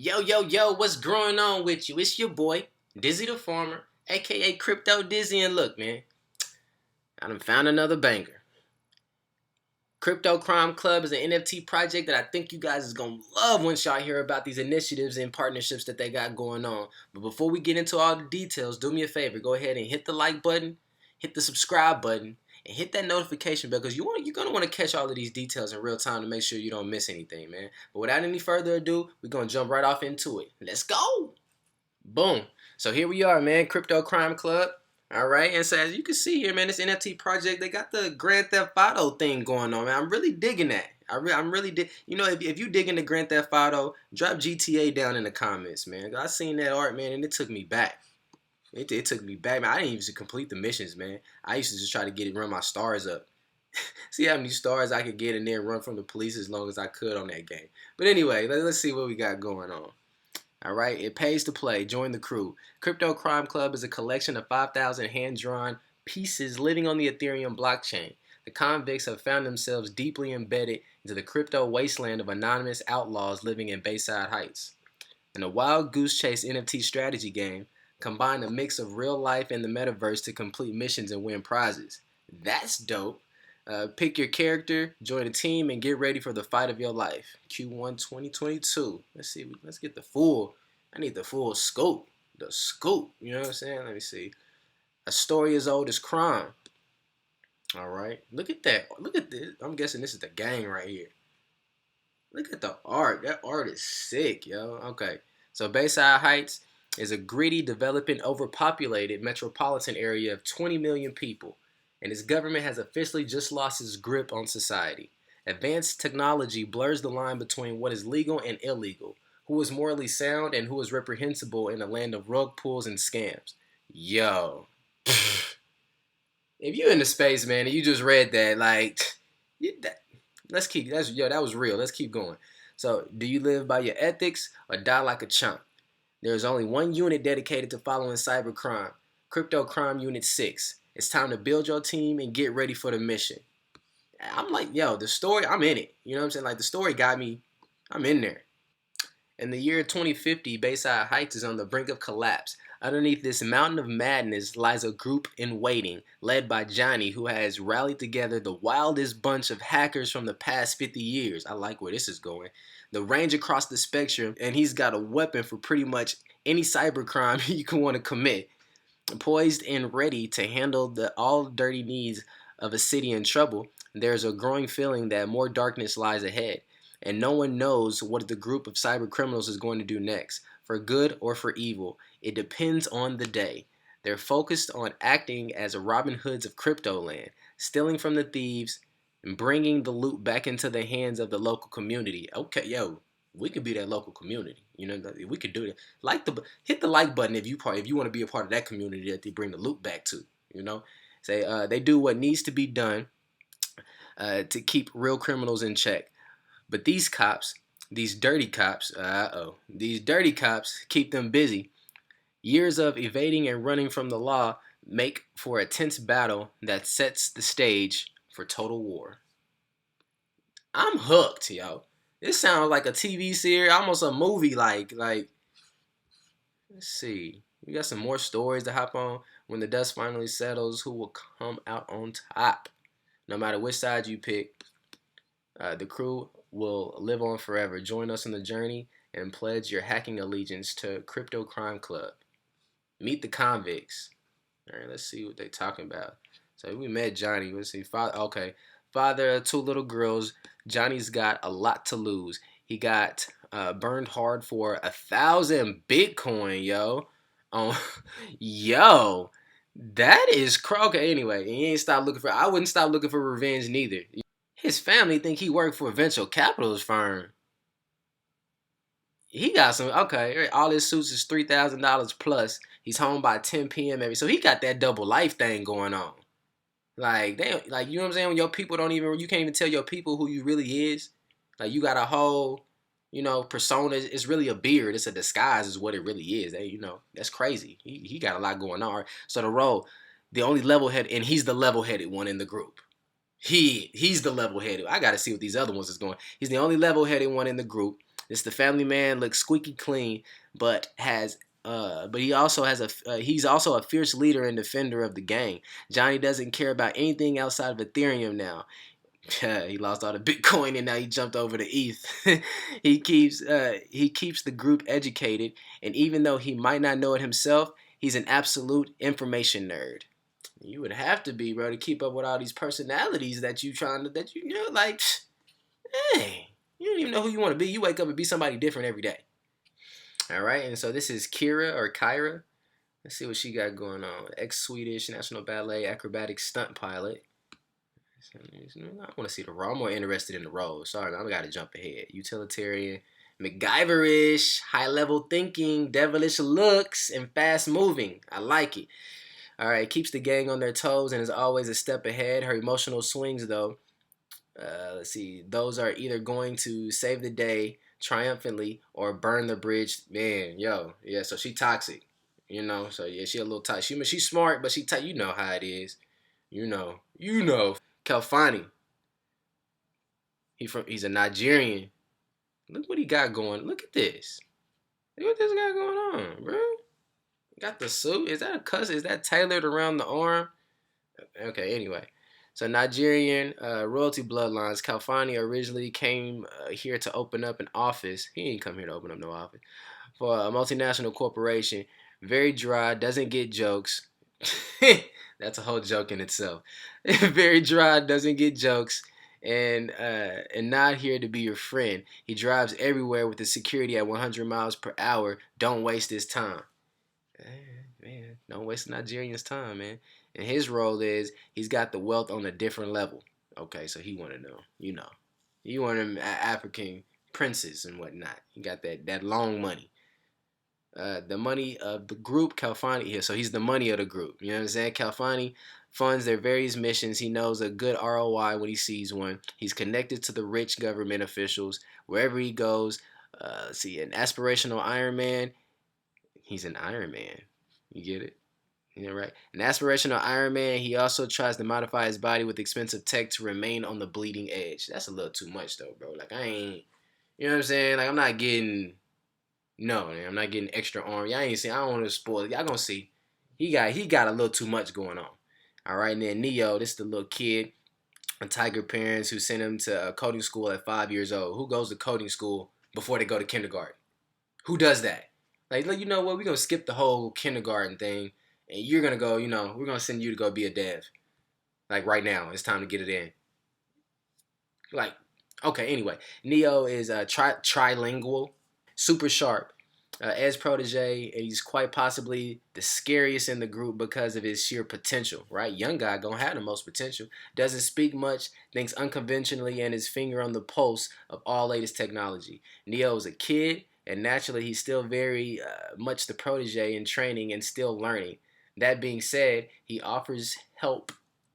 Yo, what's going on with you? It's your boy, DizzyTheFarmer, aka Crypto Dizzy, and look, man, I done found another banger. Crypto Crime Club is an NFT project that I think you guys is gonna love once y'all hear about these initiatives and partnerships that they got going on. But before we get into all the details, do me a favor, go ahead and hit the like button, hit the subscribe button, and hit that notification bell because you're gonna want to catch all of these details in real time to make sure you don't miss anything, man. But without any further ado, we're gonna jump right off into it. Let's go! Boom. So here we are, man. Crypto Crime Club. All right. And so as you can see here, man, this NFT project, they got the Grand Theft Auto thing going on, man. I'm really digging that. I'm really you know, if you dig into Grand Theft Auto, drop GTA down in the comments, man. I seen that art, man, and it took me back. It took me back, man. I didn't even complete the missions, man. I used to just try to run my stars up. See how many stars I could get and then run from the police as long as I could on that game. But anyway, let's see what we got going on. All right, it pays to play. Join the crew. Crypto Crime Club is a collection of 5,000 hand-drawn pieces living on the Ethereum blockchain. The convicts have found themselves deeply embedded into the crypto wasteland of anonymous outlaws living in Bayside Heights. In a wild goose chase NFT strategy game, combine a mix of real life and the metaverse to complete missions and win prizes. That's dope. Pick your character, join a team, and get ready for the fight of your life. Q1 2022. Let's see. Let's get the full. I need the full scope. The scope. You know what I'm saying? Let me see. A story as old as crime. All right. Look at that. Look at this. I'm guessing this is the gang right here. Look at the art. That art is sick, yo. Okay. So Bayside Heights is a gritty, developing, overpopulated metropolitan area of 20 million people. And its government has officially just lost its grip on society. Advanced technology blurs the line between what is legal and illegal, who is morally sound and who is reprehensible in a land of rug pulls and scams. Yo. If you in the space, man, and you just read that, like, that was real. Let's keep going. So, do you live by your ethics or die like a chump? There is only one unit dedicated to following cybercrime, Crypto Crime Unit 6. It's time to build your team and get ready for the mission. I'm like, yo, the story, I'm in it. You know what I'm saying? Like, the story got me. I'm in there. In the year 2050, Bayside Heights is on the brink of collapse. Underneath this mountain of madness lies a group in waiting, led by Johnny, who has rallied together the wildest bunch of hackers from the past 50 years. I like where this is going. The range across the spectrum, and he's got a weapon for pretty much any cybercrime you can want to commit. Poised and ready to handle all dirty needs of a city in trouble, there's a growing feeling that more darkness lies ahead, and no one knows what the group of cyber criminals is going to do next, for good or for evil. It depends on the day. They're focused on acting as Robin Hoods of crypto land, stealing from the thieves and bringing the loot back into the hands of the local community. Okay, yo, we could be that local community. You know, we could do it. Hit the like button if you want to be a part of that community that they bring the loot back to. You know, they do what needs to be done to keep real criminals in check. But these dirty cops keep them busy. Years of evading and running from the law make for a tense battle that sets the stage for total war. I'm hooked, yo. This sounds like a TV series, almost a movie. Like, let's see. We got some more stories to hop on. When the dust finally settles, who will come out on top? No matter which side you pick, the crew will live on forever. Join us on the journey and pledge your hacking allegiance to Crypto Crime Club. Meet the convicts. All right, let's see what they're talking about. So we met Johnny. Let's see. Father of two little girls. Johnny's got a lot to lose. He got burned hard for 1,000 Bitcoin, yo. Yo, that is okay. Anyway, he ain't stopped looking for. I wouldn't stop looking for revenge neither. His family think he worked for a venture capitalist firm. He got some. Okay, all his suits is $3,000 plus. He's home by 10 p.m. So he got that double life thing going on. Like you know what I'm saying? When your people you can't even tell your people who you really is. Like you got a whole, persona. It's really a beard. It's a disguise, is what it really is. That's crazy. He got a lot going on. So the only level-headed, and he's the level-headed one in the group. He's the level-headed. I got to see what these other ones is going. He's the only level-headed one in the group. The family man, looks squeaky clean, but he's also a fierce leader and defender of the gang. Johnny doesn't care about anything outside of Ethereum now. He lost all the Bitcoin and now he jumped over to ETH. He keeps the group educated, and even though he might not know it himself, he's an absolute information nerd. You would have to be, bro, to keep up with all these personalities that you know, like, hey, you don't even know who you want to be. You wake up and be somebody different every day. All right, and so this is Kyra. Let's see what she got going on. Ex-Swedish National Ballet acrobatic stunt pilot. I want to see the role. I'm more interested in the role. Sorry, I got to jump ahead. Utilitarian, MacGyverish, high-level thinking, devilish looks, and fast-moving. I like it. All right, keeps the gang on their toes and is always a step ahead. Her emotional swings, though, let's see, those are either going to save the day triumphantly or burn the bridge. Man, yo, yeah, so she toxic, you know. So yeah, she a little toxic. She's smart, but you know how it is. You know. Kalfani. He's a Nigerian. Look what he got going. Look at this. Look what this got going on, bro. Got the suit. Is that a cuss? Is that tailored around the arm? Okay, anyway. So Nigerian royalty bloodlines. Kalfani originally came here to open up an office. He ain't come here to open up no office. For a multinational corporation. Very dry, doesn't get jokes. That's a whole joke in itself. Very dry, doesn't get jokes, and not here to be your friend. He drives everywhere with the security at 100 miles per hour. Don't waste his time. Man, don't waste Nigerian's time, man. And his role is he's got the wealth on a different level. Okay, so he want to know, you want him African princes and whatnot. He got that long money. The money of the group, Kalfani here. So he's the money of the group. You know what I'm saying? Kalfani funds their various missions. He knows a good ROI when he sees one. He's connected to the rich government officials wherever he goes. Let's see, an aspirational Iron Man. He's an Iron Man. You get it? Yeah, right. An aspirational Iron Man. He also tries to modify his body with expensive tech to remain on the bleeding edge. That's a little too much, though, bro. Like, I ain't, you know what I'm saying? Like, I'm not getting. No, man, I'm not getting extra arm. Y'all ain't see. I don't want to spoil it. Y'all gonna see. He got a little too much going on. All right, and then Neo, this is the little kid, a tiger parents who sent him to coding school at 5 years old. Who goes to coding school before they go to kindergarten? Who does that? Like, you know what? We're gonna skip the whole kindergarten thing, and you're gonna go. You know, we're gonna send you to go be a dev. Like right now, it's time to get it in. Like, okay. Anyway, Neo is trilingual, super sharp. Ed's protege, and he's quite possibly the scariest in the group because of his sheer potential, right? Young guy gonna have the most potential. Doesn't speak much, thinks unconventionally, and his finger on the pulse of all latest technology. Neo is a kid, and naturally he's still very much the protege in training and still learning. That being said, he offers help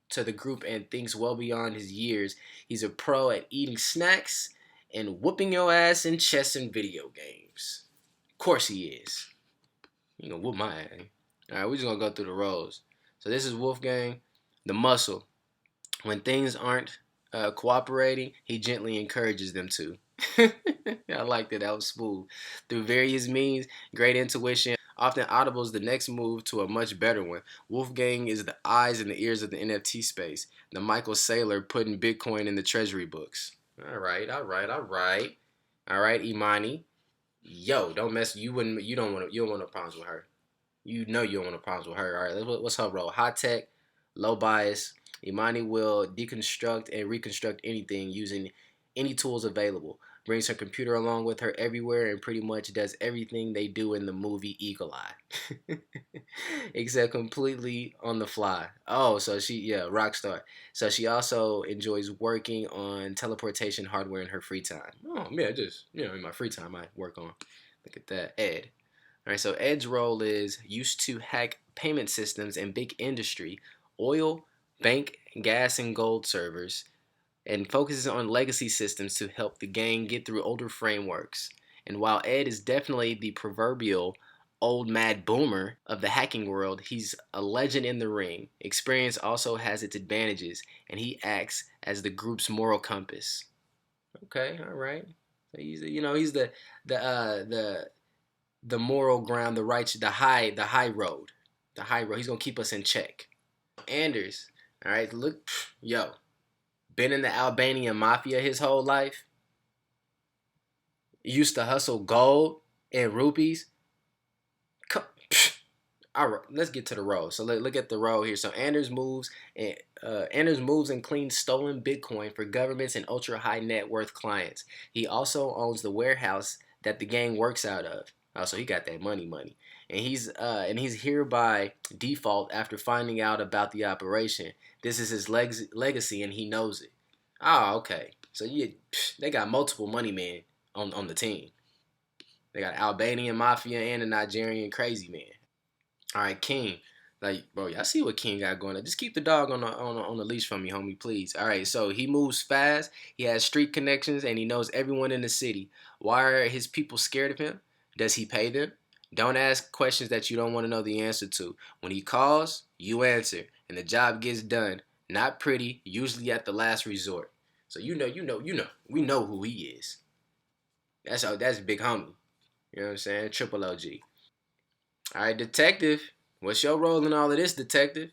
to the group and thinks well beyond his years. He's a pro at eating snacks and whooping your ass in chess and video games. Of course he is. You gonna whoop my ass. Alright, we're just gonna go through the roles. So this is Wolfgang, the muscle. When things aren't cooperating, he gently encourages them to. I like that. That was smooth. Through various means, great intuition, often audibles the next move to a much better one. Wolfgang is the eyes and the ears of the NFT space. The Michael Saylor putting Bitcoin in the treasury books. Alright, Imani. Yo, don't mess. You don't want no problems with her. You know you don't want no problems with her. All right, what's her role? High tech, low bias. Imani will deconstruct and reconstruct anything using any tools available. Brings her computer along with her everywhere and pretty much does everything they do in the movie Eagle Eye. Except completely on the fly. Oh, so rock star. So she also enjoys working on teleportation hardware in her free time. Oh, man, just, in my free time I work on. Look at that, Ed. All right, so Ed's role is used to hack payment systems in big industry, oil, bank, gas, and gold servers, and focuses on legacy systems to help the gang get through older frameworks. And while Ed is definitely the proverbial old mad boomer of the hacking world, he's a legend in the ring. Experience also has its advantages, and he acts as the group's moral compass. Okay, all right. So he's the moral ground, the right, the high road, the high road. He's gonna keep us in check. Anders, all right, look, yo, been in the Albanian mafia his whole life. Used to hustle gold and rupees. All right, let's get to the road. So look at the road here. So Anders moves and cleans stolen Bitcoin for governments and ultra high net worth clients. He also owns the warehouse that the gang works out of. Oh, so he got that money, and he's here by default after finding out about the operation. This is his legacy, and he knows it. Oh, okay. So they got multiple money men on the team. They got Albanian mafia and a Nigerian crazy man. All right, King. Like, bro, y'all see what King got going on. Just keep the dog on the leash for me, homie, please. All right, so he moves fast. He has street connections, and he knows everyone in the city. Why are his people scared of him? Does he pay them? Don't ask questions that you don't want to know the answer to. When he calls, you answer, and the job gets done. Not pretty, usually at the last resort. So we know who he is. That's big homie. You know what I'm saying? Triple OG. All right, detective. What's your role in all of this, detective?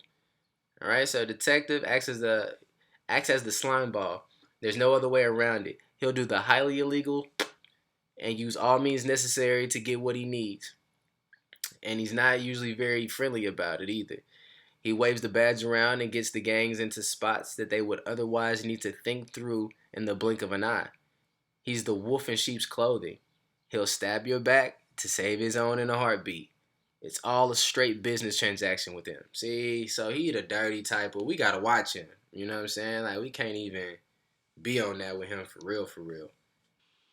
All right, so detective acts as the slime ball. There's no other way around it. He'll do the highly illegal and use all means necessary to get what he needs. And he's not usually very friendly about it either. He waves the badge around and gets the gangs into spots that they would otherwise need to think through in the blink of an eye. He's the wolf in sheep's clothing. He'll stab your back to save his own in a heartbeat. It's all a straight business transaction with him. See, so he the dirty type, but we gotta watch him. You know what I'm saying? Like, we can't even be on that with him for real, for real.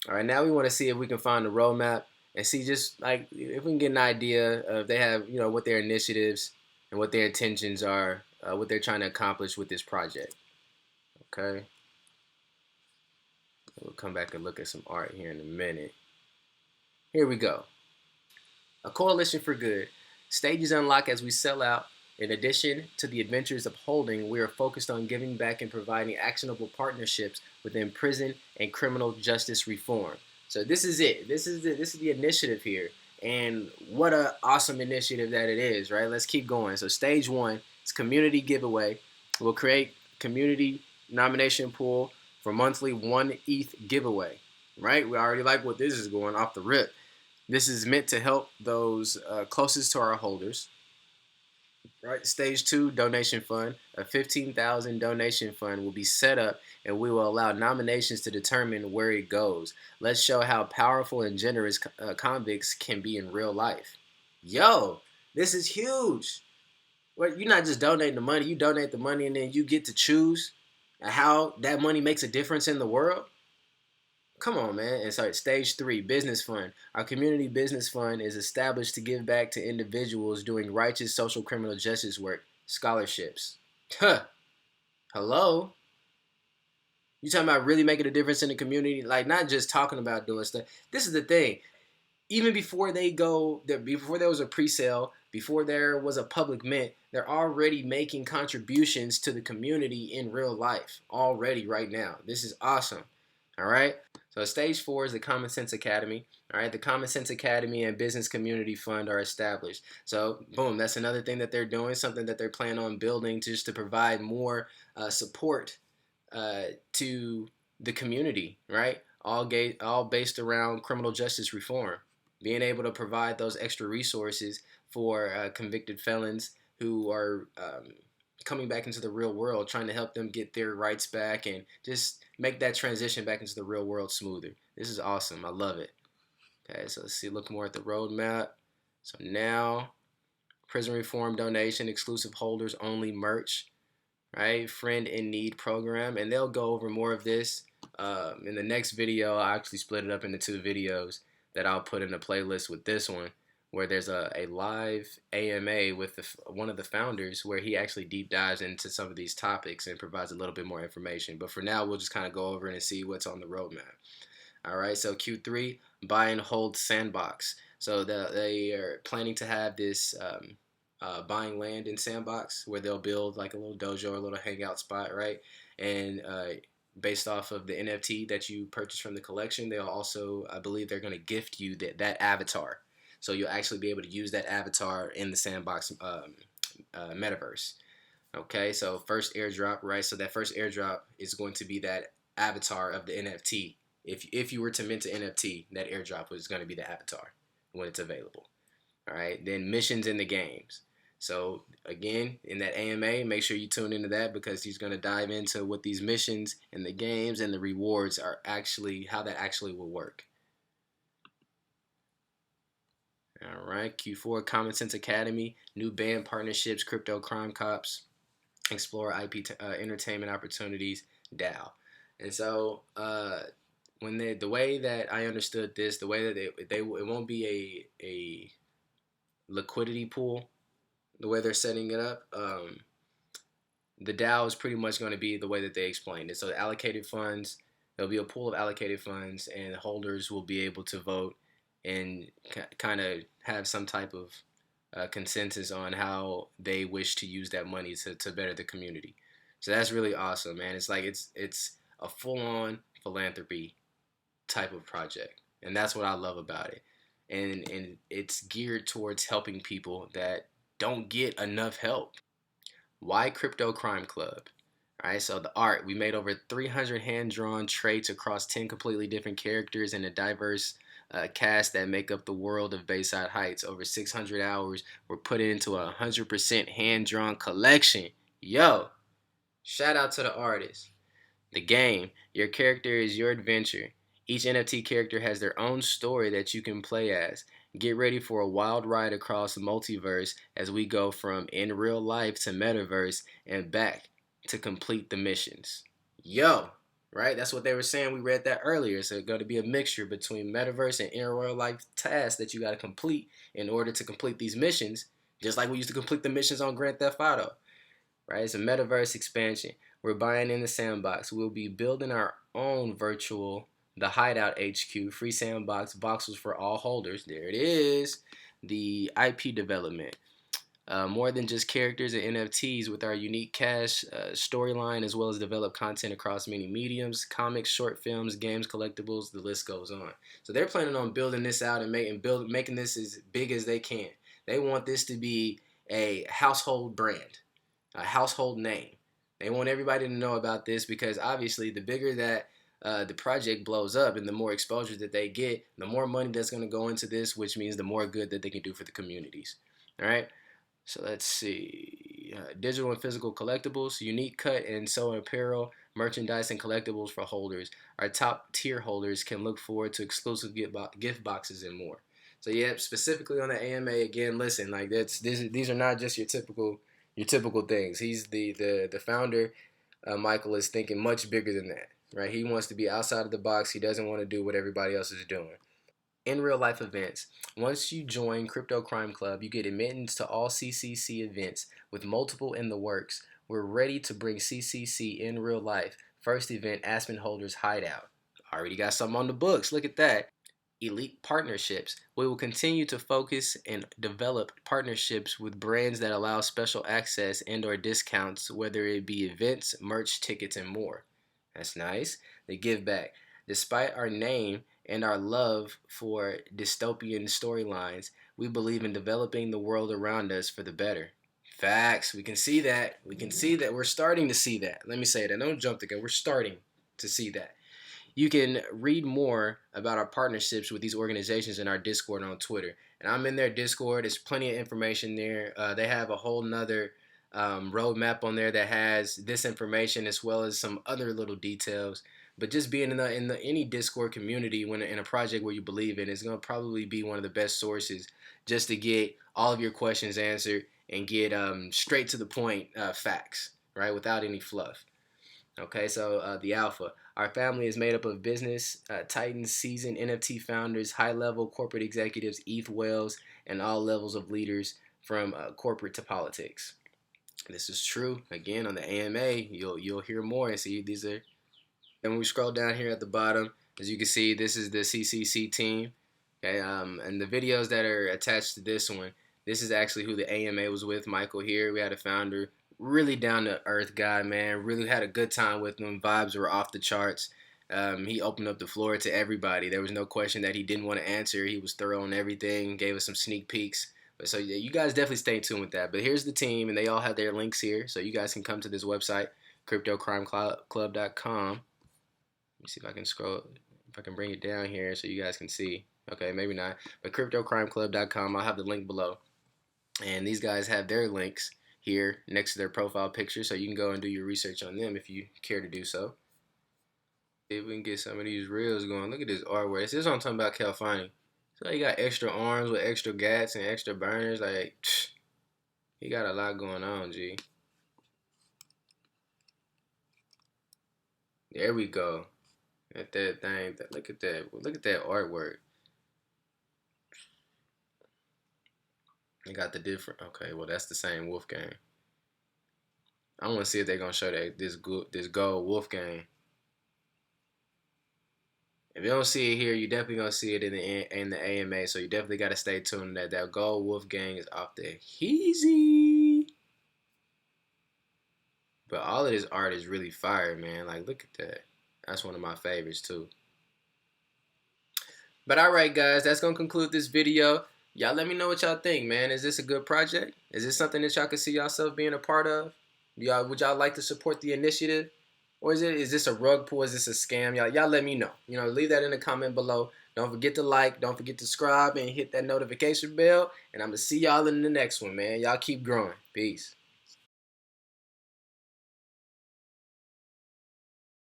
All right, now we want to see if we can find the roadmap and see just like if we can get an idea of they have, what their initiatives and what their intentions are, what they're trying to accomplish with this project. Okay, we'll come back and look at some art here in a minute. Here we go. A Coalition for Good. Stages unlock as we sell out. In addition to the adventures of holding, we are focused on giving back and providing actionable partnerships within prison and criminal justice reform. So this is it. This is the initiative here. And what a awesome initiative that it is, right? Let's keep going. So stage 1 is community giveaway. We'll create community nomination pool for monthly 1 ETH giveaway, right? We already like what this is going off the rip. This is meant to help those closest to our holders. Right, stage 2 donation fund. A 15,000 donation fund will be set up, and we will allow nominations to determine where it goes. Let's show how powerful and generous convicts can be in real life. Yo, this is huge. Well, you're not just donating the money. You donate the money, and then you get to choose how that money makes a difference in the world. Come on, man. And sorry, stage 3, business fund. Our community business fund is established to give back to individuals doing righteous social criminal justice work. Scholarships. Huh. Hello? You talking about really making a difference in the community? Like, not just talking about doing stuff. This is the thing. Even before before there was a pre-sale, before there was a public mint, they're already making contributions to the community in real life. Already, right now. This is awesome. All right? So stage 4 is the Common Sense Academy. All right, the Common Sense Academy and Business Community Fund are established. So boom, that's another thing that they're doing, something that they're planning on building just to provide more support to the community, right? All based around criminal justice reform. Being able to provide those extra resources for convicted felons who are coming back into the real world, trying to help them get their rights back and just make that transition back into the real world smoother. This is awesome. I love it. Okay, so let's see, look more at the roadmap. So now, prison reform donation, exclusive holders only merch, right? Friend in Need program, and they'll go over more of this in the next video. I actually split it up into 2 videos that I'll put in a playlist with this one, where there's a live AMA with one of the founders where he actually deep dives into some of these topics and provides a little bit more information. But for now, we'll just kind of go over it and see what's on the roadmap. All right, so Q3, buy and hold sandbox. So they are planning to have this buying land in sandbox where they'll build like a little dojo or a little hangout spot, right? And based off of the NFT that you purchase from the collection, they'll also, I believe, they're going to gift you that avatar. So you'll actually be able to use that avatar in the sandbox metaverse. Okay, so first airdrop, right? So that first airdrop is going to be that avatar of the NFT. If you were to mint an NFT, that airdrop was going to be the avatar when it's available. All right, then missions in the games. So again, in that AMA, make sure you tune into that because he's going to dive into what these missions and the games and the rewards are actually, how that actually will work. All right, Q4 Common Sense Academy, new band partnerships, crypto crime cops, explore IP entertainment opportunities, DAO. And so when the way that I understood this, the way that it won't be a liquidity pool, the way they're setting it up, the DAO is pretty much going to be the way that they explained it. So allocated funds, there'll be a pool of allocated funds, and holders will be able to vote and kind of have some type of consensus on how they wish to use that money to better the community. So that's really awesome, man. It's like it's a full-on philanthropy type of project, and that's what I love about it. And it's geared towards helping people that don't get enough help. Why Crypto Crime Club? All right, so the art, we made over 300 hand-drawn traits across 10 completely different characters and a diverse cast that make up the world of Bayside Heights. Over 600 hours were put into a 100% hand-drawn collection. Yo, shout out to the artist. The game, your character is your adventure. Each NFT character has their own story that you can play as. Get ready for a wild ride across the multiverse as we go from in real life to metaverse and back to complete the missions. Yo, right? That's what they were saying. We read that earlier. So it's going to be a mixture between metaverse and in real life tasks that you got to complete in order to complete these missions, just like we used to complete the missions on Grand Theft Auto. Right? It's a metaverse expansion. We're buying in the sandbox. We'll be building our own virtual, the Hideout HQ, free sandbox, voxels for all holders. There it is. The IP development. More than just characters and NFTs with our unique cash storyline, as well as develop content across many mediums, comics, short films, games, collectibles, the list goes on. So they're planning on building this out and making this as big as they can. They want this to be a household brand, a household name. They want everybody to know about this because obviously the bigger that the project blows up and the more exposure that they get, the more money that's going to go into this, which means the more good that they can do for the communities. All right. So let's see. Digital and physical collectibles, unique cut and sew apparel, merchandise, and collectibles for holders. Our top tier holders can look forward to exclusive gift boxes and more. So yeah, specifically on the AMA, again, listen, like these are not just your typical things. He's the founder. Michael is thinking much bigger than that, right? He wants to be outside of the box. He doesn't want to do what everybody else is doing. In real life events. Once you join Crypto Crime Club, you get admittance to all CCC events with multiple in the works. We're ready to bring CCC in real life. First event, Aspen Holders Hideout. Already got something on the books. Look at that. Elite partnerships. We will continue to focus and develop partnerships with brands that allow special access and or discounts, whether it be events, merch, tickets, and more. That's nice. The give back. Despite our name and our love for dystopian storylines, we believe in developing the world around us for the better. Facts. We can see that. We can see that. We're starting to see that. Let me say that. Don't jump the gun. We're starting to see that. You can read more about our partnerships with these organizations in our Discord on Twitter. And I'm in their Discord. There's plenty of information there. They have a whole nother roadmap on there that has this information as well as some other little details. But just being in any Discord community when in a project where you believe in is going to probably be one of the best sources just to get all of your questions answered and get straight to the point facts, right, without any fluff. Okay, so the Alpha. Our family is made up of business titans, seasoned NFT founders, high-level corporate executives, ETH whales, and all levels of leaders from corporate to politics. This is true. Again, on the AMA, you'll hear more and see these are. And when we scroll down here at the bottom, as you can see, this is the CCC team. Okay, and the videos that are attached to this one, this is actually who the AMA was with. Michael here. We had a founder, Really down to earth guy, man. Really had a good time with him. Vibes were off the charts. He opened up the floor to everybody. There was no question that he didn't want to answer. He was thorough on everything. Gave us some sneak peeks. But so yeah, you guys definitely stay tuned with that. But here's the team, and they all have their links here, so you guys can come to this website, CryptoCrimeClub.com. Let me see if I can scroll, if I can bring it down here so you guys can see. Okay, maybe not. But CryptoCrimeClub.com. I'll have the link below, and these guys have their links here next to their profile picture, so you can go and do your research on them if you care to do so. If we can get some of these reels going. Look at this artwork. This is what I'm talking about, California. So he got extra arms with extra gats and extra burners. Like, he got a lot going on, G. There we go. At that thing. Look at that. Look at that artwork. They got the different. Okay, well that's the same Wolfgang. I want to see if they're gonna show that this gold Wolfgang. If you don't see it here, you definitely gonna see it in the AMA. So you definitely gotta stay tuned. That gold Wolfgang is off the heezy. But all of this art is really fire, man. Like, look at that. That's one of my favorites too. But alright guys, that's gonna conclude this video. Y'all let me know what y'all think, man. Is this a good project? Is this something that y'all can see yourself being a part of? Would y'all like to support the initiative? Or is this a rug pull? Is this a scam? Y'all let me know. You know, leave that in the comment below. Don't forget to like, don't forget to subscribe, and hit that notification bell. And I'm gonna see y'all in the next one, man. Y'all keep growing. Peace.